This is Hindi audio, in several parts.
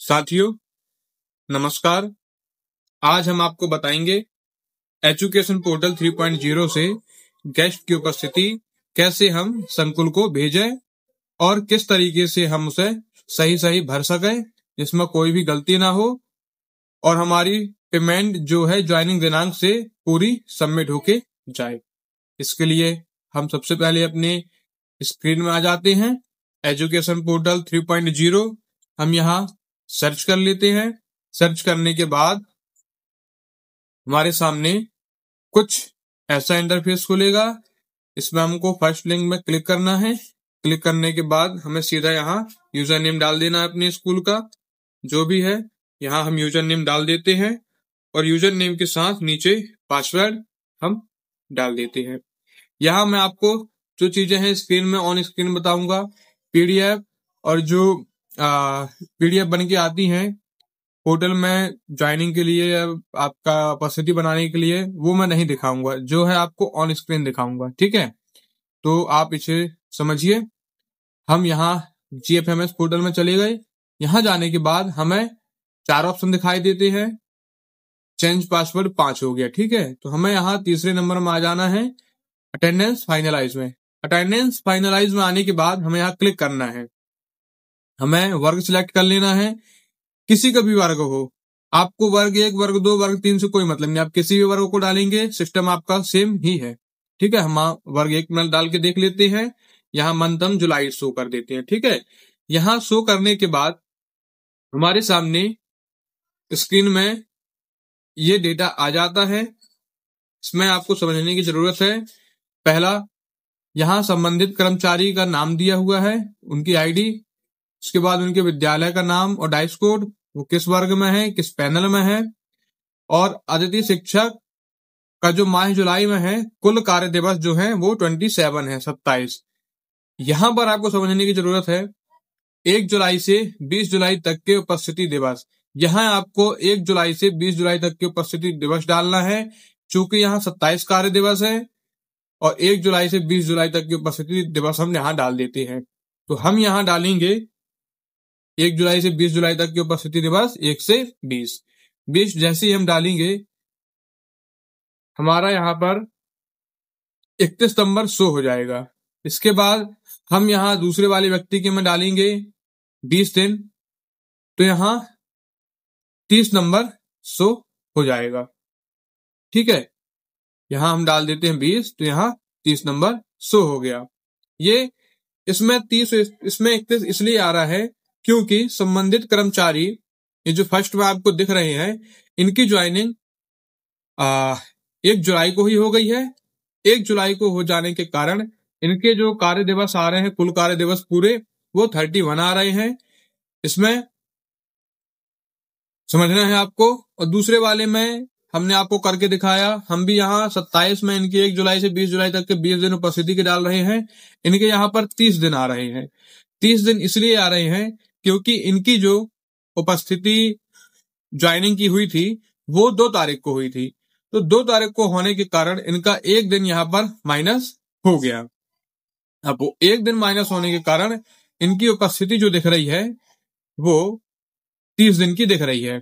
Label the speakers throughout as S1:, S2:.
S1: साथियों नमस्कार। आज हम आपको बताएंगे एजुकेशन पोर्टल 3.0 से गेस्ट की उपस्थिति कैसे हम संकुल को भेजें और किस तरीके से हम उसे सही सही भर सकें जिसमें कोई भी गलती ना हो और हमारी पेमेंट जो है ज्वाइनिंग दिनांक से पूरी सबमिट होके जाए। इसके लिए हम सबसे पहले अपने स्क्रीन में आ जाते हैं। एजुकेशन पोर्टल 3.0 हम यहाँ सर्च कर लेते हैं। सर्च करने के बाद हमारे सामने कुछ ऐसा इंटरफेस खुलेगा। इसमें हमको फर्स्ट लिंक में क्लिक करना है। क्लिक करने के बाद हमें सीधा यहाँ यूजर नेम डाल देना है अपने स्कूल का जो भी है। यहाँ हम यूजर नेम डाल देते हैं और यूजर नेम के साथ नीचे पासवर्ड हम डाल देते हैं। यहाँ मैं आपको जो चीजें हैं स्क्रीन में ऑन स्क्रीन बताऊंगा। पीडीएफ और जो पीडीएफ बन के आती हैं पोर्टल में ज्वाइनिंग के लिए आपका उपस्थिति बनाने के लिए वो मैं नहीं दिखाऊंगा, जो है आपको ऑन स्क्रीन दिखाऊंगा। ठीक है, तो आप इसे समझिए। हम यहाँ जीएफएमएस पोर्टल में चले गए। यहाँ जाने के बाद हमें 4 ऑप्शन दिखाई देते हैं। चेंज पासवर्ड 5 हो गया। ठीक है, तो हमें यहाँ तीसरे नंबर में आ जाना है अटेंडेंस फाइनलाइज में। अटेंडेंस फाइनलाइज में आने के बाद हमें यहाँ क्लिक करना है। हमें वर्ग सिलेक्ट कर लेना है, किसी का भी वर्ग हो। आपको वर्ग 1, वर्ग 2, वर्ग 3 से कोई मतलब नहीं, आप किसी भी वर्ग को डालेंगे सिस्टम आपका सेम ही है। ठीक है, हम वर्ग 1 में डाल के देख लेते हैं। यहाँ मंथम जुलाई शो कर देते हैं। ठीक है, यहाँ शो करने के बाद हमारे सामने स्क्रीन में ये डेटा आ जाता है। इसमें आपको समझने की जरूरत है। पहला, यहाँ संबंधित कर्मचारी का नाम दिया हुआ है, उनकी आईडी, उसके बाद उनके विद्यालय का नाम और डाइस कोड, वो किस वर्ग में है, किस पैनल में है, और अतिथि शिक्षक का जो माह जुलाई में है, कुल कार्य दिवस जो है वो 27 है, 27। यहां पर आपको समझने की जरूरत है 1 जुलाई से 20 जुलाई तक के उपस्थिति दिवस। यहाँ आपको 1 जुलाई से 20 जुलाई तक के उपस्थिति दिवस डालना है। चूंकि यहाँ 27 कार्य दिवस है और 1 जुलाई से 20 जुलाई तक के उपस्थिति दिवस हम यहाँ डाल देते हैं। तो हम यहाँ डालेंगे 1 जुलाई से 20 जुलाई तक की उपस्थिति दिवस 1 से 20 जैसे ही हम डालेंगे हमारा यहाँ पर 31 सितंबर शो हो जाएगा। इसके बाद हम यहाँ दूसरे वाले व्यक्ति के में डालेंगे 20 दिन, तो यहाँ 30 नंबर शो हो जाएगा। ठीक है, यहाँ हम डाल देते हैं 20, तो यहाँ 30 नंबर शो हो गया। ये इसमें 31 इसलिए आ रहा है क्योंकि संबंधित कर्मचारी ये जो फर्स्ट में आपको दिख रहे हैं इनकी ज्वाइनिंग 1 जुलाई को ही हो गई है। 1 जुलाई को हो जाने के कारण इनके जो कार्य दिवस आ रहे हैं, कुल कार्य दिवस पूरे, वो 31 आ रहे हैं। इसमें समझना है आपको। और दूसरे वाले में हमने आपको करके दिखाया। हम भी यहाँ 27 में इनके 1 जुलाई से 20 जुलाई तक के 20 दिन उपस्थिति के डाल रहे हैं। इनके यहाँ पर 30 दिन आ रहे हैं। 30 दिन इसलिए आ रहे हैं क्योंकि इनकी जो उपस्थिति ज्वाइनिंग की हुई थी वो 2 तारीख को हुई थी। तो 2 तारीख को होने के कारण इनका 1 दिन यहाँ पर माइनस हो गया। अब वो 1 दिन माइनस होने के कारण इनकी उपस्थिति जो दिख रही है वो 30 दिन की दिख रही है।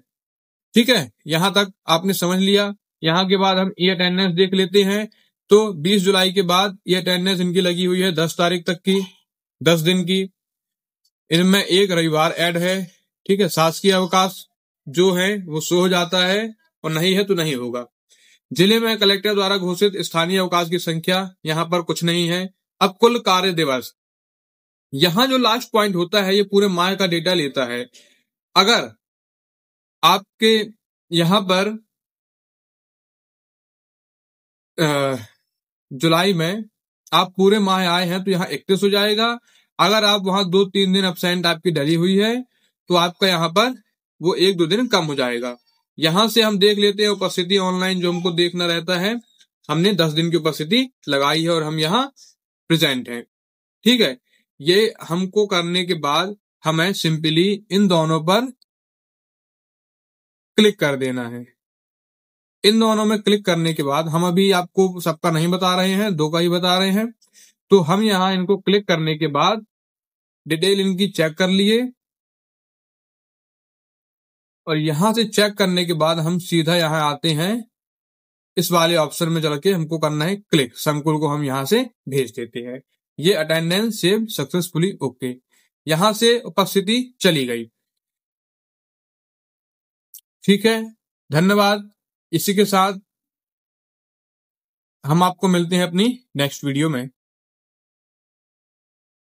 S1: ठीक है, यहां तक आपने समझ लिया। यहाँ के बाद हम ई अटेंडेंस देख लेते हैं। तो 20 जुलाई के बाद ई अटेंडेंस इनकी लगी हुई है 10 तारीख तक की, 10 दिन की। इनमें 1 रविवार ऐड है। ठीक है, शासकीय अवकाश जो है वो शो हो जाता है और नहीं है तो नहीं होगा। जिले में कलेक्टर द्वारा घोषित स्थानीय अवकाश की संख्या यहाँ पर कुछ नहीं है। अब कुल कार्य दिवस, यहाँ जो लास्ट पॉइंट होता है ये पूरे माह का डेटा लेता है। अगर आपके यहाँ पर जुलाई में आप पूरे माह आए हैं तो यहाँ 31 हो जाएगा। अगर आप वहां 2-3 दिन एब्सेंट आपकी डली हुई है तो आपका यहाँ पर वो 1-2 दिन कम हो जाएगा। यहां से हम देख लेते हैं उपस्थिति ऑनलाइन जो हमको देखना रहता है। हमने 10 दिन की उपस्थिति लगाई है और हम यहाँ प्रेजेंट हैं। ठीक है, ये हमको करने के बाद हमें सिंपली इन दोनों पर क्लिक कर देना है। इन दोनों में क्लिक करने के बाद हम अभी आपको सबका नहीं बता रहे हैं, 2 का ही बता रहे हैं। तो हम यहाँ इनको क्लिक करने के बाद डिटेल इनकी चेक कर लिए। और यहां से चेक करने के बाद हम सीधा यहाँ आते हैं, इस वाले ऑप्शन में चल के हमको करना है क्लिक, संकुल को हम यहाँ से भेज देते हैं। ये अटेंडेंस सेव सक्सेसफुली ओके, यहां से उपस्थिति चली गई। ठीक है, धन्यवाद। इसी के साथ हम आपको मिलते हैं अपनी नेक्स्ट वीडियो में।